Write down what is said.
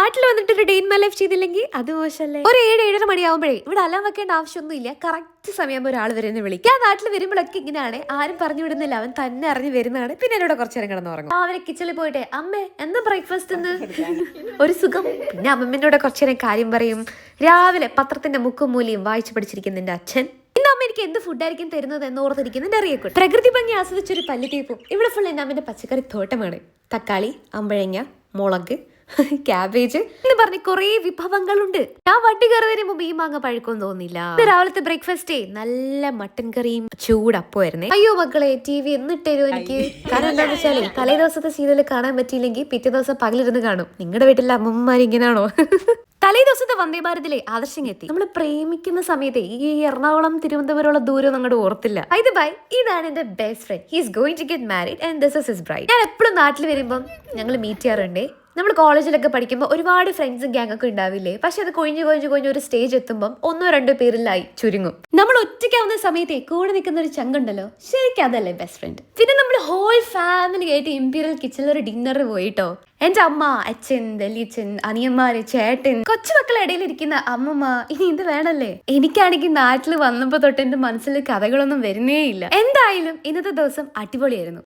നാട്ടിൽ വന്നിട്ട് ഒരു ഡേ ഇൻ മൈ ലൈഫ് ചെയ്തില്ലെങ്കിൽ അത് മോശമല്ലേ? ഒരു 7-7:30 മണിയാവുമ്പോഴേ ഇവിടെ അലാം വെക്കേണ്ട ആവശ്യമൊന്നുമില്ല. കറക്റ്റ് സമയമാകുമ്പോൾ ഒരാൾ വരുന്ന വിളിക്കും. ഞാൻ നാട്ടിൽ വരുമ്പോഴൊക്കെ ഇങ്ങനെയാണ്, ആരും പറഞ്ഞു വിടുന്നില്ല, അവൻ തന്നെ അറിഞ്ഞു വരുന്നതാണ്. പിന്നെ എന്നോട് കുറച്ചു നേരം കിടന്നുറങ്ങും. അവരെ കിച്ചണിൽ പോയിട്ട് അമ്മേ എന്താ ബ്രേക്ക്ഫാസ്റ്റ് ഒരു സുഖം. പിന്നെ അമ്മമ്മേനോട് കുറച്ചു നേരം കാര്യം പറയും. രാവിലെ പത്രത്തിന്റെ മുക്കും മൂലയും വായിച്ചു പഠിച്ചിരിക്കുന്ന എന്റെ അച്ഛൻ ഇന്ന് അമ്മ എനിക്ക് എന്ത് ഫുഡായിരിക്കും തരുന്നത് എന്ന് ഓർത്തിരിക്കുന്നതിന്റെ അറിയക്കൂടെ. പ്രകൃതി ഭംഗി ആസ്വദിച്ചൊരു പല്ലു തേപ്പും. ഇവിടെ ഫുൾ എന്റെ അമ്മന്റെ പച്ചക്കറി തോട്ടമാണ്. തക്കാളി, അമ്പഴങ്ങ, മുളക്, ക്യാബേജ് എന്ന് പറഞ്ഞ് കുറെ വിഭവങ്ങളുണ്ട്. ഞാൻ വണ്ടി കയറുന്നതിന് മുമ്പ് ഈ മാങ്ങ പഴുക്കൊന്നും തോന്നില്ല. രാവിലത്തെ ബ്രേക്ക്ഫാസ്റ്റേ നല്ല മട്ടൻ കറിയും ചൂടപ്പമായിരുന്നേ. അയ്യോ മക്കളെ, TV എന്നിട്ടേരോ എനിക്ക്. കാരണം എന്താന്ന് വെച്ചാലേ തലേ ദിവസത്തെ സീരിയൽ കാണാൻ പറ്റിയില്ലെങ്കിൽ പിറ്റേ ദിവസം പകലിരുന്ന് കാണും. നിങ്ങളുടെ വീട്ടിലെ അമ്മമാർ ഇങ്ങനെയാണോ? തലേ ദിവസത്തെ വന്ദേ ഭാരതിലെ ആദർശം എത്തി. നമ്മൾ പ്രേമിക്കുന്ന സമയത്ത് ഈ എറണാകുളം തിരുവനന്തപുരമുള്ള ദൂരം അങ്ങോട്ട് ഓർത്തില്ല. ഇതാണ് എന്റെ best friend. He's going to get married and this is his bride. ഞാൻ എപ്പോഴും നാട്ടിൽ വരുമ്പോൾ ഞങ്ങൾ മീറ്റ് ചെയ്യാറുണ്ട്. നമ്മൾ കോളേജിലൊക്കെ പഠിക്കുമ്പോൾ ഒരുപാട് ഫ്രണ്ട്സും ഗ്യാങ് ഒക്കെ ഉണ്ടാവില്ലേ? പക്ഷെ അത് കൊഴിഞ്ഞ് ഒരു സ്റ്റേജ് എത്തുമ്പോൾ 1-2 പേരിലായി ചുരുങ്ങും. നമ്മൾ ഒറ്റയ്ക്കാവുന്ന സമയത്തെ കൂടെ നിൽക്കുന്ന ഒരു ചങ്കുണ്ടല്ലോ, ശരിക്കും അതല്ലേ ബെസ്റ്റ് ഫ്രണ്ട്. പിന്നെ നമ്മൾ ഹോൾ ഫാമിലി ആയിട്ട് ഇമ്പീരിയൽ കിച്ചണിൽ ഒരു ഡിന്നർ പോയിട്ടോ. എന്റെ അമ്മ, അച്ഛൻ, വലിയച്ഛൻ, അനിയന്മാര്, ചേട്ടൻ, കൊച്ചുമക്കളുടെ ഇടയിൽ ഇരിക്കുന്ന അമ്മമ്മ, ഇനി ഇത് വേണല്ലേ? എനിക്കാണെങ്കിൽ നാട്ടിൽ വന്നപ്പോ തൊട്ട് എന്റെ മനസ്സിൽ കഥകളൊന്നും വരുന്നേ ഇല്ല. എന്തായാലും ഇന്നത്തെ ദിവസം അടിപൊളിയായിരുന്നു.